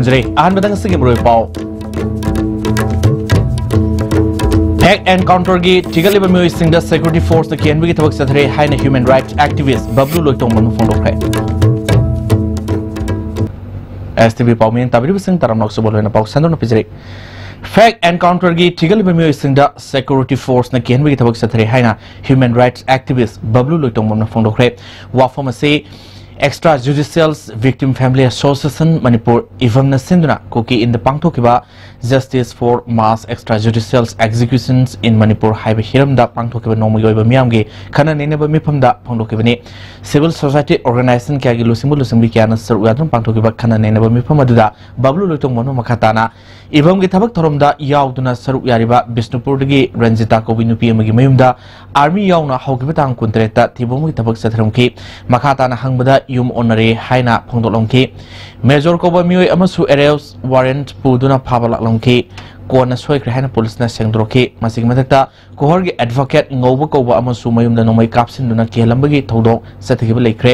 खुरुमजरे आन बदंग सिगे मरोय पाव Hack encounter gi tigal iba myoy singda security force na kianbi gi tabak sathare haina human rights activist bablu loitong man phone dokre STV pawmin tabri bising taram nok subol na paw sandor na pijre Fact encounter gi tigal iba myoy singda security force na kianbi gi tabak sathare haina human rights activist bablu loitong man phone dokre wa pharmacy extrajudicial victim family association Manipur ivam na sinduna koki in the pangthokiba justice for mass extrajudicial executions in Manipur haiba hiram da pangthokiba nomi oiba miyam gi khana neneba mifam da phangthokiba ni civil society organization kya gi lusimbi kya na sar uyadram pangthokiba khana neneba mifam aduda bablu loitong mono makhatana ivam gi thabak thorom da yauduna saru yariba Bisnupur gi Ranjita Kobi nupi amagi mayumda army yauna haugiba tang kuntreta tibom gi thabak sathram ki makhatana hangbada yum onare haina phongdolongki major koba mioi amasu arrest warrant puduna phabalaklamki kona soikre haina police na sengdroki masig matakta kohor gi advocate ngoba koba amasu mayumda nomai kapsinduna kelambagi thodok sathigiba lekre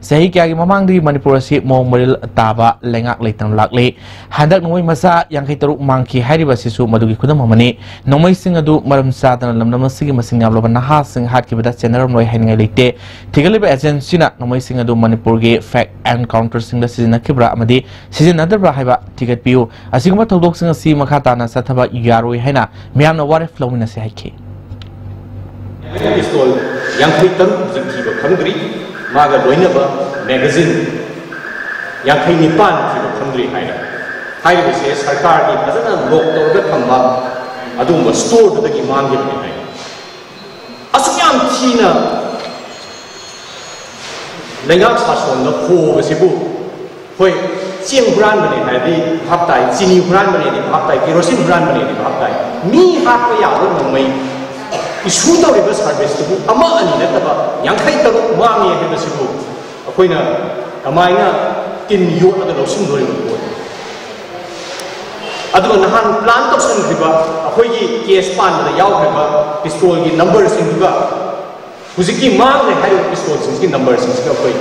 sahi kya gi mamang di Manipur si momoril taba lengak leitang lakle handak nomai masa yang taruk mangki hairiba sisu madugi khudam amani nomai sing adu maram sadana lamnam sigi masing yabloba naha sing hat ki bada general noi haingai lekte thigaliba agency na nomai sing adu Manipur gi fact encounter sing da sizina kibra amadi sizina dabra haiba ticket piu asiguma thodok sing si makata na thaba yaroi haina miyamna ware flowing na se haike pistol yang khitam jikhi ba khamgri maga loina ba magazine yang khai nipan ki ba khamgri haina haina se sarkar ki fazana lok tor da thamba adum store da gi mang gi hai asuyam thina lengak sason da kho ba sibu hoi chiang brand bane hai di bhaptai chini brand bane di bhaptai kerosene brand bane di bhaptai mi hat ko ya lo mai issue to reverse service tu ama ani na ta yang khai ta ma mi he ba sibu akoina kamaina tin yo ada lo sim dori ko adu na han plan to sun diba akoi gi case pan da yaw ba pistol gi number sing diba huziki mang ne hai pistol sing gi number sing ga koi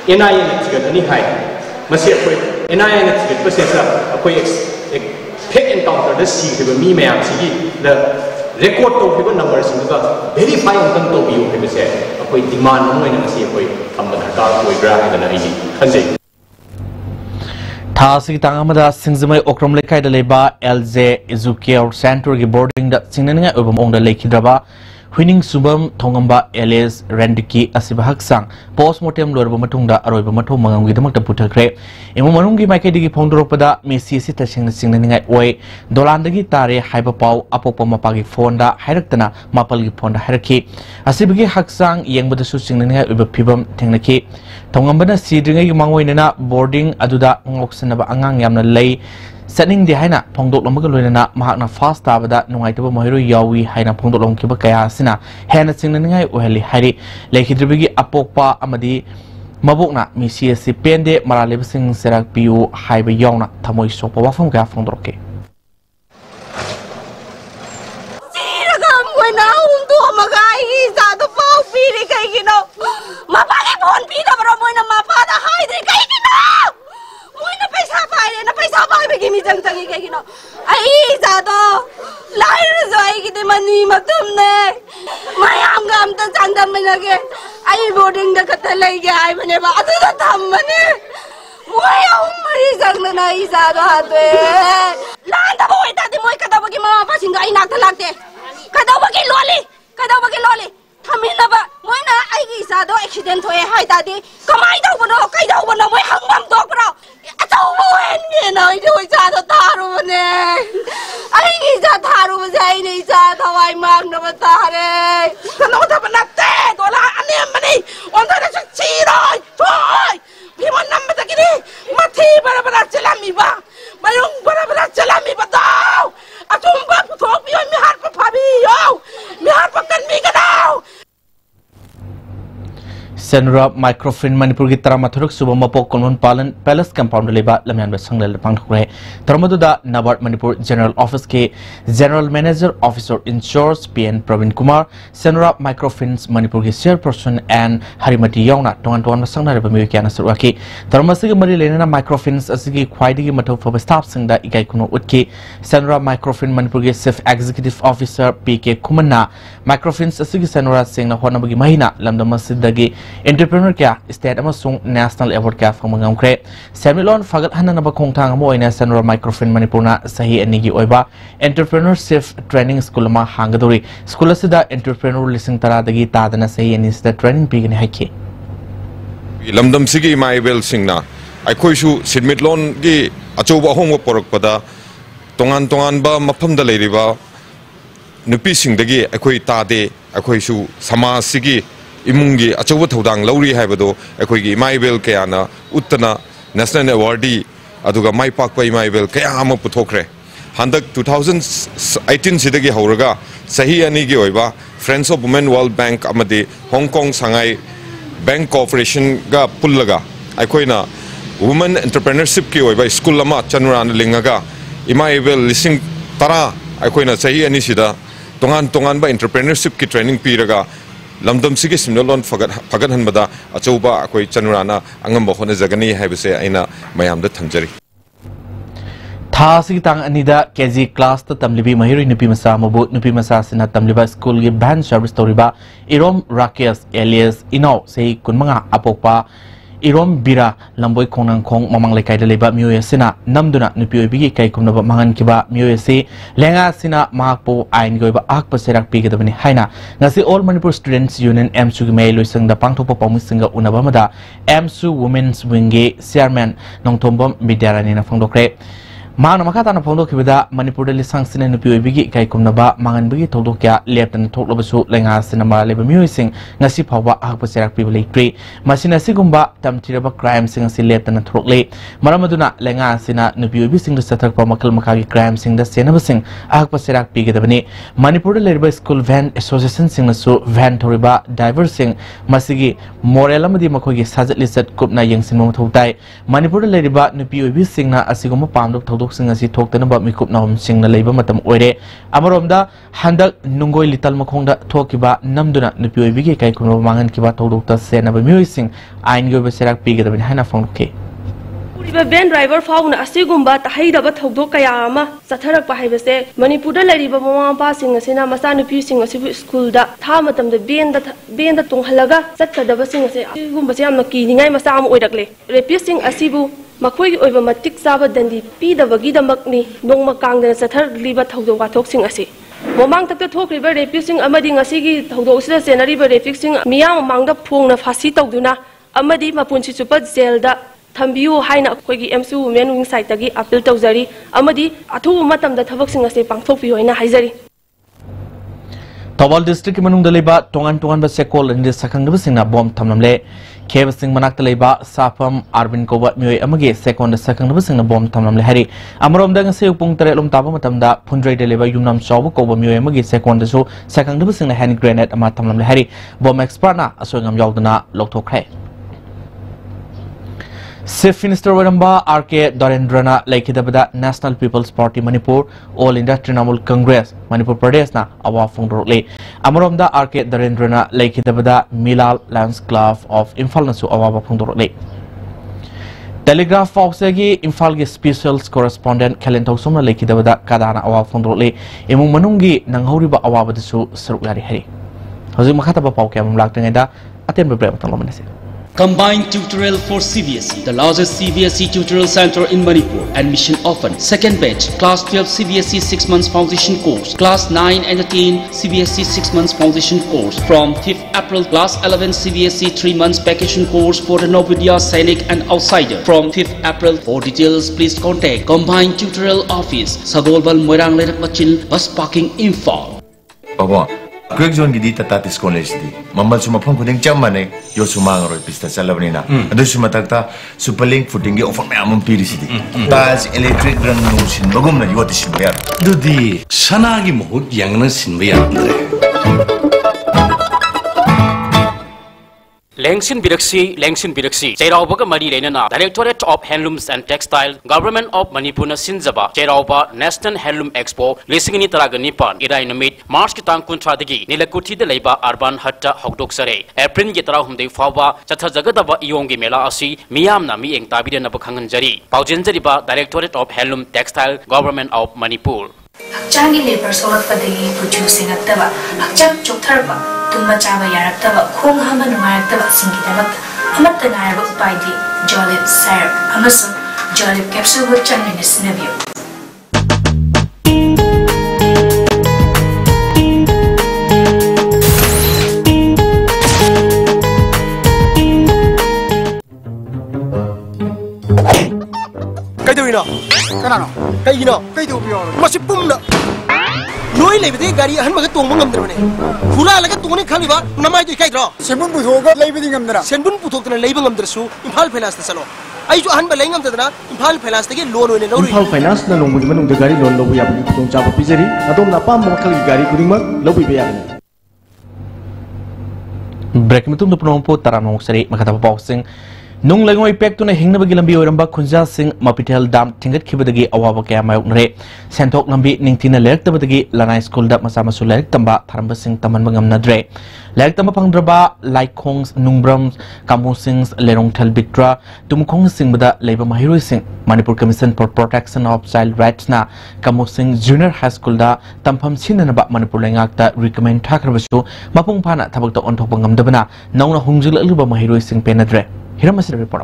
NIA ni tiga ni hai masih aku NIA ni tiga pasal aku fake encounter dah sih tu mi macam sih the record tu tu number sih tu verify untuk tu biu tu pasal aku demand mana yang masih aku tambah terkar aku berani dengan ini kanji Thasi tangamada singzamai okram lekai da leba LJ Educare Center gi boarding da singnanga ubam ong da lekhidraba Huining subam thongamba LS Randiki asiba haksang postmortem lorba matungda aroiba mathom mangamgi damakta puthakre emu manungi maikedi phongdoropada mesi si tasing singningai oi dolandagi tare haiba pau apokpa mapagi fonda hairaktana mapalgi fonda hairaki asibagi haksang yengbada su singningai uba phibam thengnaki thongambana sidringai mangoinana boarding aduda ngoksanaba angang yamna lei Setting di haina pongdok lombaga loina mahakna fast tabada nungai taba mahiru yawi haina pongdok lom kiba kaya sina hena singna ngai oheli hari lekhidribigi apokpa amadi mabokna misi si pende maralib sing serak piu haiba yawna thamoi sokpa wafam kaya pongdoroke Siragam wena untu amagai sa to pau piri kai gino mapale phone pi da bro moina mapada haidri kai gino Moina paisa pai bagi mi jang jangi kai gino ai za to lair zoi ki te mani matum ne mayam gam ta chandam menage ai boarding da kata lai ge ai mane ba atu da tham mane moya umri jang na ai za do hate lan da boy ta ti moi kada bagi mama pa singa ai nak talakte kada bagi loli thamina ba moina ai gi za do accident hoye hai ta di kamai da bono kai da bono moi hangam dok bro atau moen ge na ai do za do taru ne ai gi za taru ba ai ni za thawai mang na ba tare kano ta ba nakte to la anem mani on da na chi roi thoi bi mon nam ba kini mathi bara chalami ba mayung bara chalami ba tau atum ba thok bi mi har pa phabi yo mi har pa kan mi ka dau Senra microfilm Manipur Gitara Mathuruk Subamapo Kolon Palan Palace Compound Leba Lamian Sangal Pangre Tarmaduda Nabat Manipur General Office K General Manager Officer in Charge PN Pravin Kumar Senra microfilms Manipur Chairperson and Harimati Yona Tongan Sangna Bamikiana Suraki Tarmasiga Mari Lena microfilms Asigi Quidigi Mato for staff Singda Ikaikuno Utki Senra microfilm Manipur Chief Executive Officer PK Kumana microfilms Asigi Senra Singna Honabagi Mahina Lamda Masidagi Entrepreneur kya state amasung national award kya famangam kre Semilon fagat hananaba khongthang amo oina Senra microfilm Manipurna sahi anigi oiba entrepreneurship training school ma hangadori school asida entrepreneur lising tara dagi tadana sahi ani sida training pigani haike lamdam sigi maibel singna aikoi su sidmitlon gi achoba hongwa porakpada tongan ba mafamda leiriba nupi singdagi aikoi tade aikoi su samaj sigi imungi achoba thodang lauri haibado aikoi maibel kayana uttana national awardee aduga maipak pai maibel kaya ama puthokre handak 2018 sidagi hauraga sahi ani gi oiba Friends of Women World Bank amadi Hong Kong Shanghai Bank Corporation ga pullaga aikoina women entrepreneurship ki oiba school ama chanran lingaga imaibel lising tara aikoina sahi ani sida tongan ba entrepreneurship ki training piraga lamdam sigi simnolon fagat hanbada achoba akoi chanurana angamba hone jagani haibase aina mayamda thamjari Thasi tang anida KG class ta tamlibi mahiri nupi masa mabu nupi masa sina tamliba school gi band service toriba Irom Rakesh alias Ino sei kunmanga apokpa Irom Bira lamboi khonang khong mamang lekai leba mioya sina namduna nupi obigi kai kumnaba mangan kiba mioya se lenga sina mahakpo ain goiba akpa serak pigedabani haina ngasi All Manipur Students Union MSU gi mai loisang da pangthopa pawmisinga unaba mada MSU Women's Wing gi chairman Nongthombam Bidyarani na phangdokre Mang makata na phondo kibida Manipur dali sangsine nupi obigi kai kumnaba mangan bigi thodokya leptan thoklobasu lenga sinama leba music ngasi phawba akpa serak pibali tri masina sigumba tamtiraba crime sing si leptan thokle maramaduna lenga sina nupi obi sing sathak pa makal makagi crime sing da senaba sing akpa serak pigedabani Manipur dali school van association sing su van thoriba driver sing masigi moral amadi makogi sajat lisat kupna yengsin mo thotai Manipur dali nupi obi sing na asiguma pamdok thodok sing asi thoktanaba mikup na sing na leiba matam oire amaromda handak nungoi lital makhongda thokiba namduna nupi oibigi kai kuno mangan kiba thodokta senaba music ain go beserak pigedabani hana phongke Uriba van driver fauna asigumba tahaidaba thodok kaya ama satharak pa haibase Manipur da lariba mama pa sing asina masa nupi sing asibu school da tha matam da ben da tunghalaga satadaba sing ase asigumba se amna kiningai masa am oirakle repi sing asibu Makoi oiba matik saba dandi pidabagi damakni nongma kangdana sathar liba thodok wathok sing asi momang takta thokriba refusing amadi ngasigi thodok sida senariba refusing miyam mangda phongna phasi tawduna amadi mapunchi chupa jail da thambiu haina koigi MSU Women Wing site tagi appeal tawjari amadi athu matamda thabak sing ase pangthokpi hoina haijari Tawal district manung daleba tongan ba sekol indi sakang singna bom thamlamle Keva Singh Manak Leba Safam Arvin Kobat Mui Amage second second singna bom thamlamle hari Amarom dang se upung tare lom taba matamda Pundrai Deleba Yumnam Shaw Koba Mui Amage second so second singna hand grenade ama thamlamle hari bom expert na asongam yawdana lokthokre Chief Minister Waramba RK Darendrana Laikidabada National People's Party Manipur All India Trinamool Congress Manipur Pradesh na awa phongdorle Amoromda RK Darendrana Laikidabada Milal Lions Club of Imphal nasu awa phongdorle Telegraph Foxegi Imphal gi special correspondent Kalentau Somna Laikidabada Kadana awa phongdorle Imung manungi nanghoriba awa badasu sarukari hari Hoji makhataba pawke amlak tengeda aten bebre matalomanase Combined tutorial for CBSE, the largest CBSE tutorial center in Manipur. Admission open. Second batch, Class 12 CBSE 6 months foundation course. Class 9 and 10 CBSE 6 months foundation course. From 5th April, Class 11 CBSE 3 months vacation course for the Novidya, Sainik and outsider. From 5th April, for details please contact Combined Tutorial Office, Sagolbal Moirang Lerak Machil, Bus Parking Info. Quick zone gidi Tatis College di. Mamal suma pang kuding chamane yo sumang roy pista salabanina. Ado suma takta superlink footing offer me among piri sidi. Bas electric run nusin bagum na yo tisbayar. Dudi sanagi mohut yang na sinbayar andre. Lengsin Biraksi, Cherauba Mari Lenana, Directorate of Handlooms and Textile, Government of Manipur Sinzaba, Cherauba, National Handloom Expo, Lisingini Taraganipan, Irainamid, Mars Kitang Kuntradigi, Nilakuti de Leba, Urban Hatta, Hogdoksare, April Getarahum de Fava, Chatazagadaba Yongi Mela Asi, Miam Nami and Tabida Nabakanganjari, Paujenjariba, Directorate of Handloom Textile, Government of Manipur. Hakchangi labor soratpadagi producing attaba hakchang choktarba tumba chaba yaraktaba khong hama nungayaktaba singidamata amatta ngaraba upaidi jolip syrup amasun jolip capsule bu changne sinabiyo Kaidowino kanano kaigino kaidobiyo masipumna noi lebede gari ahan maga tongba ngamdrane pula laga tongni khaliba namai doi kaidro senbun puthoga leibedi ngamdra senbun puthokna leiba ngamdrasu imphal finance ta salo ai jo ahan ba lei ngamdadana imphal finance tagi loan oine lori imphal finance na nongbu manung gari loan lobu yabni tong chaba pijari adom na pam makhal gari kudingma lobu be yabni break mutum dupnompo taranong sari makata pausing Nung langoi pek tu na hingna bagi lambi oramba khunja sing mapitel dam thingat khibadagi awaba kaya mayoknare sentok lambi ningtina lerk tabadagi lanai school da masa masu lerk tamba tharamba sing taman bangam nadre lerk tamba pangdraba laikongs nungbram kamu sings lerong thal bitra tumkhong sing bada leiba mahiroi sing Manipur Commission for Protection of Child Rights na kamu sing junior high school da tampham sinana ba Manipur lengak ta recommend thakrabasu mapung phana thabak ta onthok bangam dabana nauna hungjil aluba mahiroi sing penadre Here is the report.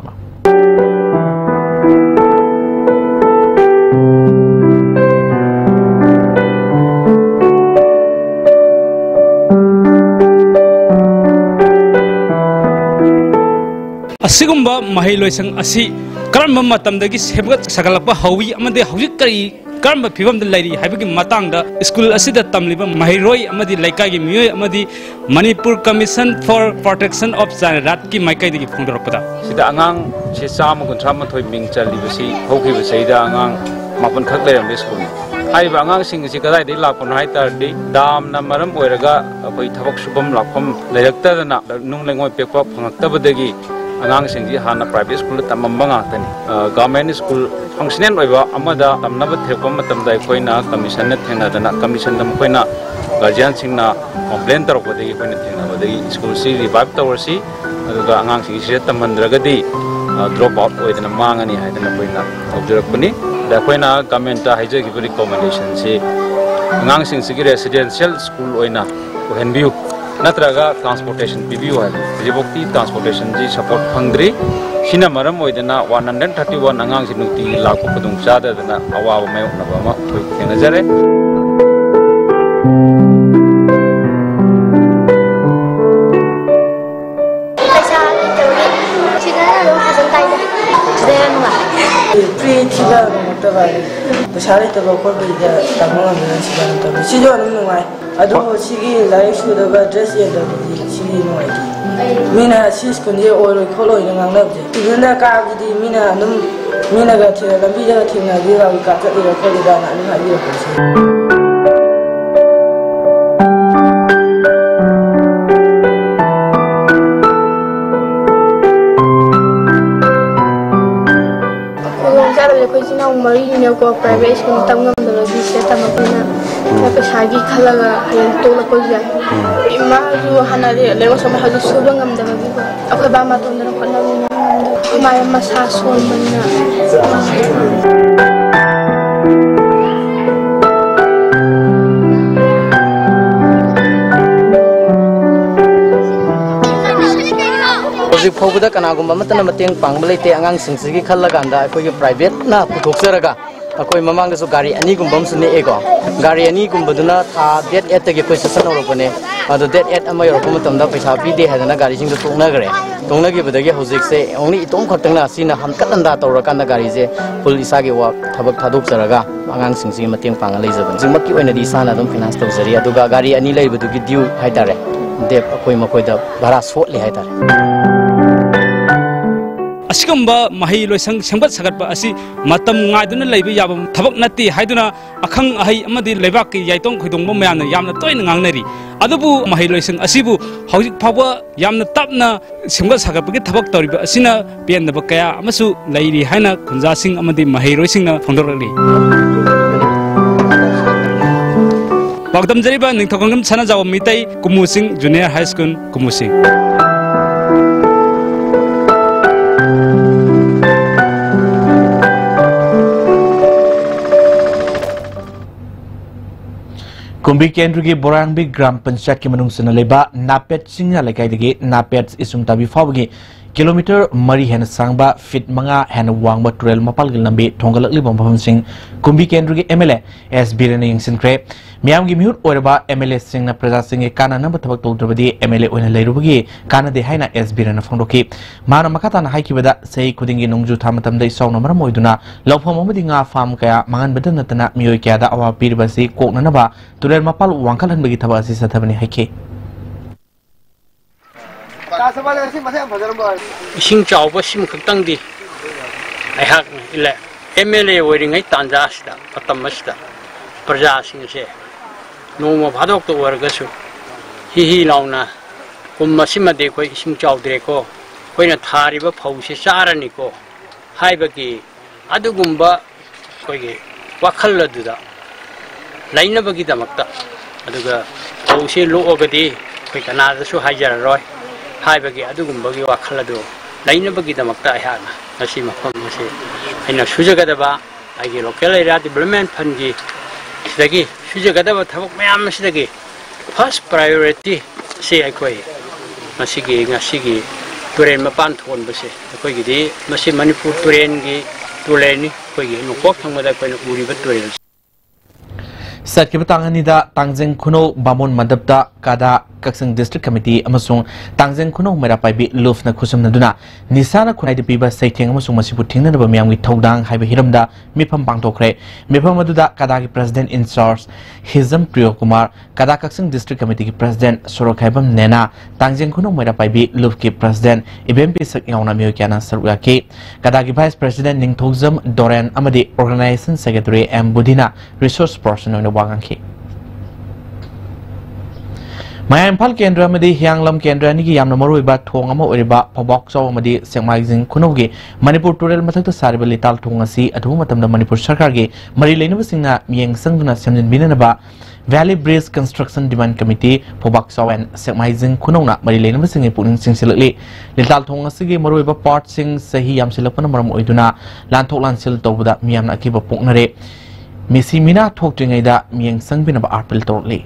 Asigumba mahiloisang asi karamba matamdagi sebat sagalakpa hawi amade hawik kari karamba phibam da lairi habigi matangda school asida tamliba mahiroi amadi laikagi miyoi amadi Manipur Commission for Protection of Child Rights ki maikai digi phongdorokpada sida angang se chama gunthra mathoi ming chalibasi hokhiba seida angang mapun khak leram school haiba angang sing si kadai dei lakon hai tar di dam na maram oiraga apoi thabak subam lakhom leirakta na nung lengoi pekwa phangaktabadagi angang sing ji hana private school tamamba ngatani government school functional oiba amada tamnaba thekwa matamda koina commission na thena dana commission dam koina guardian singna complain tarokbadagi koina thena badagi school si revive towersi aduga angang sing si tamandragadi drop out oidana mangani haidana koina objerakpani da koina government ta haijagi recommendation si angang sing sigi residential school oina henbiu natraga transportation PBU hai jibokti transportation ji support phangdri sina maram oidana 131 angang sinuti lakpo kadung chada dana awawa mayok na bama khoi kenajare Besari tu bawa kau beli tamu dengan siapa tu. Sijau anu nuai. Aduh, sigi lain sudah dress yang dah beli sigi nuai. Mina sis kunci orang kalau ini ngang nak je. Ibunda kau jadi mina gati dalam bija tinggal di laut kata dia kalau dah nak lihat dia kursi. Mari ni aku private school tamam dalam bisnes tamam punya. Tapi sagi kalau yang tu nak kerja, imah tu hana dia lewat sama hal subang am dalam juga. Aku bama tu dalam kalau ni, maya masa suam mana. Fauda kanagumba matana mateng pangbale te angang singsigi khalla ganda koi private na puthokcharaga akoi mamang da so gari ani gumbam sune ego gari ani gumbaduna tha date 8 tagi koi session orokone ado date 8 ama yorok matam da paisa pi de hadana gari sing da tongna gare tongna gi badagi hojik se only itom khaktang na sina hamkat anda tawrakanda gari je full isagi wa thabak thadokcharaga angang singsigi mateng pang leijaban jingmakki oina di sana dum finance tawjari aduga gari ani leibadugi due haitare dep akoi makoi da bhara sot le haitare असिगंबा महै Loisang सेंबत सगतबा असि मतम ngaiduna leiba yabam thabak natti haiduna akhang ahai amadi leibak ki yaitong khidongba mayamna yamna toina ngangnari adubu mahai loisang asibu hojik phawa yamna tapna semgat sagapagi thabak toriba asina piannaba kaya amasu leiri haina khunja sing amadi mahai roisingna phongdorali bagdam jariba ningthokangam sana jaw mitai kumu sing junior high school kumu sing कुंभी केंद्र की बोरांगबी ग्राम पंचायत की मनुंग सना लेबा नापेट सिंगना लेकाई दगे नापेट इसुम ताबी फावगी kilometre मरी हेन सांगबा fit मंगा हेन वांगबा trail मपाल Gill नंबे थोंगलकली बंभम Singh कुंभी केंद्र की एमएलए एस बीरेने यंगसिनख्रे मियाम की मिहुत ओरबा एमएलए सिंह प्रजा सिंह काना नंबर थबक तोद्रबदी एमएलए ओइन लेरुबगी काना दे हाइना एस बीरेने फोंडोकी माना मखाताना हाइकिबदा सही खुदिंगी नोंजु थामतम दे सौना मरम ओइदुना लौफम अमदि nga फार्म कया mangan बदन नतना मियोय कयादा अवा पीरबसी कोकननबा तुरेल मपाल वांखल हनबगी थबा असि सथबनी हाइके इसिंग चावबा सिम खक्तंगदी अहाक इले एमएलए ओरिङै तान्जासिदा पतमसिदा प्रजा सिंहसे नोमा भादोक तो वर्गसु हि लाउना कुम्मसिमदे कोइ इसिंग चावद्रेको कोइना थारिबा फौसे चारनिको हाइबगी अदुगुम्बा कोइगे वाखल अदुदा लैनबगी दमक्ता अदुगा फौसे लोगदी कोइ कनादसु हाइजररोय हाइबगी अदुगुम्बगी वाखल अदु लैनबगी दमक्ता अहाना नसी मफम मसे अइना सुजगदबा आइगे लोकल एरिया डेवलपमेंट फंड की सिदगी सुजगदबा थबक मयाम सिदगी फर्स्ट प्रायोरिटी से अखोई मसिगी ngasiगी तुरेन मपान थोनबसे अखोइगिदी मसे मणिपुर तुरेन की तुलेनी अखोइगी नोकोक थंगदा कोइना उरिबा तुरेन सत्किब तांगनिदा तांजें खुनो बामोन मदबदा कादा कक्संग डिस्ट्रिक्ट कमिटी अमसुंग तांजें खुनो मेरा पाइबी लुफना खुसुमनदुना निसाना खुनाइद पीबा सैथेंग अमसुंग मसिबु थिंगनबा मियामगी थौदांग हाइबा हिरमदा मिफम पांगथोखरे मिफम अदुदा कादागी प्रेसिडेंट इन चार्ज हिजम प्रियो कुमार कादा कक्संग डिस्ट्रिक्ट कमिटी की प्रेसिडेंट सोरखाइबम नेना तांजें खुनो मेरा पाइबी लुफ की प्रेसिडेंट इबेमपी सक यावना मियो क्याना सरुयाके कादागी वाइस प्रेसिडेंट निंगथोगजम दोरेन अमदि ऑर्गेनाइजेशन सेक्रेटरी एम बुधिना रिसोर्स पर्सन वांगखी माया इम्फाल केंद्र अमदी हियांगलम केंद्र अनिगी यामना मरुइबा थोंग अमा ओरिबा पबॉक चौ अमदी सेंगमाइजिंग खुनोगी मणिपुर टूरेल मथक्ता सारिबा लिताल थोंग असि अथु मतमदा मणिपुर सरकार गे मरि लेनबसिंगना मियेंग संगना सेमजिनबिननबा valley bridge construction demand committee पबॉक चौ एंड सेंगमाइजिंग खुनौना मरि लेनबसिंगे पुनिंग सिंगसिलकली लिताल थोंग असिगे मरुइबा पार्ट सिंग सही यामसिलकपना मरम ओइदुना लानथोक लानसिल तौबदा मियामना अकिबा पोकनरे मिसी मिना थोक्ट्रिङैदा मियेंग संगबिनबा आर्पिल तोरली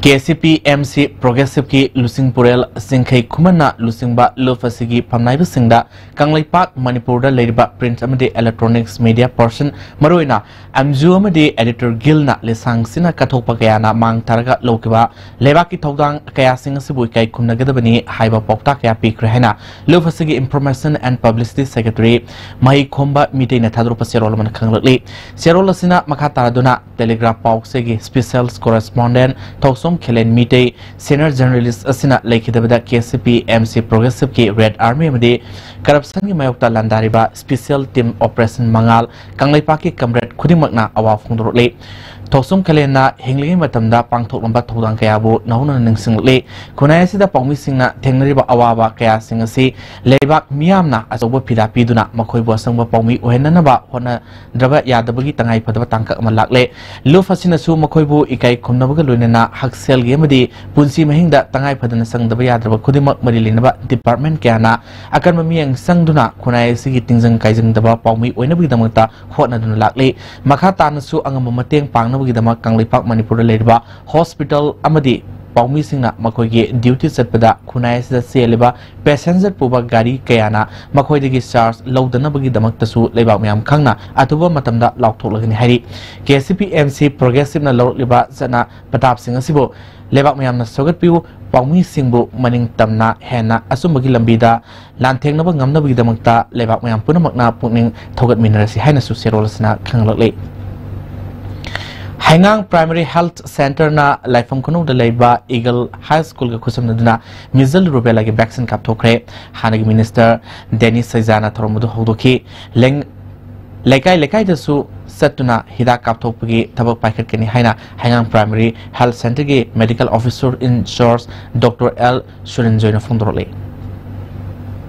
KCPMC Progressive की लुसिंग पुरेल सिंखै खुमना लुसिंगबा लुफसिगी फमनाइब सिंगदा कंगलैपाक मणिपुर दा लेरिबा प्रिंट अमदे इलेक्ट्रॉनिक्स मीडिया पर्सन मरोइना एमजू अमदे एडिटर गिलना लेसांग सिना कथोपा कयाना मांग तारगा लोकिबा लेबा की थौदांग कया सिंग सिबु इकाई खुमनगदबनी हाइबा पौता कया पीख्रे हैना लुफसिगी इंफॉर्मेशन एंड पब्लिसिटी सेक्रेटरी मही खोंबा मीटिंग थादरुप सेरोल मन खंगलकली सेरोल सिना मखा तारदुना टेलीग्राफ पाउसेगी स्पेशल कोरेस्पोंडेंट थौसोम खेलेन मीटे सीनियर जर्नलिस्ट असिना लेखिदबदा KCPMC प्रोग्रेसिव की रेड आर्मी अमदे करप्शन की मायोक्ता लांदारिबा स्पेशल टीम ऑपरेशन मंगाल कंगलैपा की कमरेड खुदिमकना अवा फोंदोरले थौसोम खेलेना हिंगलिंग मतमदा पांगथोकलंबा थौदांग कयाबु नहुना निंगसिंगले खुनायसिदा पौमिसिंगना थेंगनरिबा अवाबा कया सिंगसि लेबाक मियामना अचौबा फिदा पिदुना मखोइबो संगबा पौमि ओहेननबा होना द्रबा यादबगी तंगाई फदबा तांका अमा लाकले लुफसिनसु मखोइबु इकाई खुमनबगा लोइनना हक्सेल गेमदी पुंसी महिंगदा तंगाई फदना संगदबा याद्रबा खुदिमक मरि लेनबा डिपार्टमेंट कयाना अकर्म मियंग संगदुना खुनायसिगी तिंजंग काइजंगदबा पौमि ओइनबगी दमकता होटनदुना लाकले मखा तानसु अंगम मतेंग पांगना कंगलीपाक मणिपुर लेरिबा हॉस्पिटल अमदी पौमी सिंगना मखोइगे ड्यूटी चटपदा खुनायसिदा सेलिबा पैसेंजर पुबा गाड़ी कयाना मखोइदगी चार्ज लौदनबगी दमक्तसु लेबाक मयाम खंगना अतुबा मतमदा लाउथोलगनि हारि KCPMC प्रोग्रेसिव ना लौरलिबा जना प्रताप सिंह असिबो लेबाक मयामना सगतपिउ पौमी सिंगबु मनिंग तमना हेना असुमबगी लंबीदा लांथेंगनबा ngamnabagi damakta लेबाक मयाम पुनमकना पुनिंग थोगतमिनरसि हाइनसु सेरोलसना खंगलकले Hangang Primary Health Center na Laifam Kono da Leiba Eagle High School ga khusam naduna measles rubella gi vaccine kap thokre hanagi minister Dennis Saizana thoromudu hodoki leng lekai da su satuna hida kap thokpagi thabak paikhat kani haina Hangang Primary Health Center gi medical officer in charge Dr. L Surenjoy na fondrole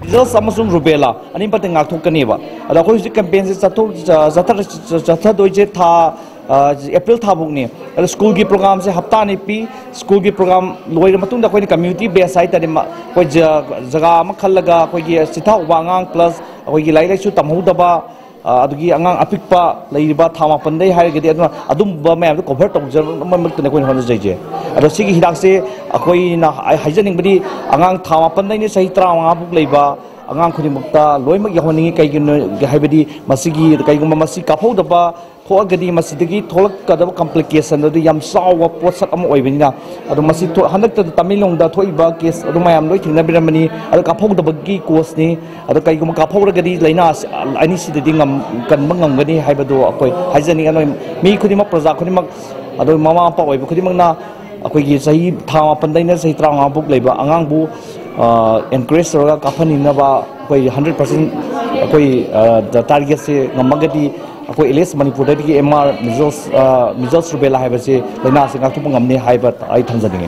measles amasung rubella ani pate ngak thokani ba ada khoi campaign se jatha doije tha April thabukni school gi program se hafta ni pi school gi program loira matung da koi community based site da koi jaga ma khallaga koi gi sitha wangang plus koi gi lai lai su tamhu da ba adugi angang apikpa leiba thama pandai haigedi adum ba mayam cover tawjar mak ne koi hon jaije ado sigi hidak se akoi na haijaning badi angang thama pandai ni sahi trawa buk leiba angang khuni mukta loimak yahoningi kai gi haibadi masigi kai gum masi kaphau da ba Thogadi Masidigi Tolak Kadab complication the Yam Sawa Posak Am Oivina, Adamasi Hanak Tamilong da Toiba case, Adumayam Loiting Nabiramani, Adakapo the Bagi Kosni, Adakayum Kapogadi, Lainas, Anisi the Dingam, Kanmangam Gani, Hibado, Hizani, and me Kudima Praza Kudimak, Adu Mama Poi, Kudimana, Akogi Sahi, Tama Pandina, Say Tranga book labor, Angambu, encourage Kapani Nava, 100% the target say Namagadi. Ako ilis Manipur dagi MR measles rubella hai base lena singa tu ngamne hai bat ai thamjani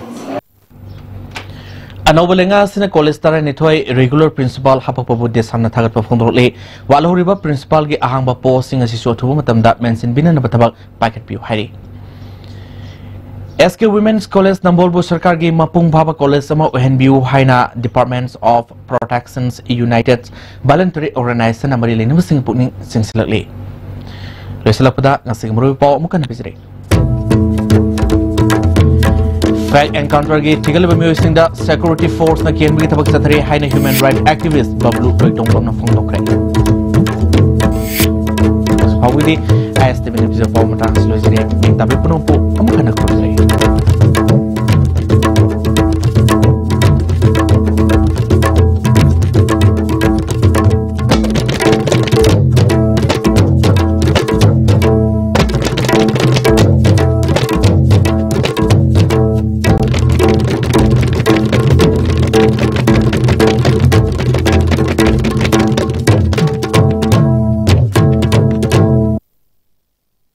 Anobalenga sina college tara nithoi regular principal hapapabu de samna thagat pa phondrole walhoriba principal gi ahangba posting asi so thubu matamda mention binana bathabak packet piu hairi SK Women's College Nambolbu Sarkar gi Mapung Bhaba College sama Ohenbiu haina Departments of Protections United Voluntary Organization amari lenu sing putning singsilakli Resalapada ngasing merupakan pau mukan habisri. Fact encounter gi tigal bami usinda security force na kian bagi tabak satari haina human rights activist bablu loitong na fongdokre. Pawidi ASTV ni bisa pau matang selesai ni tapi penumpuk mukan nak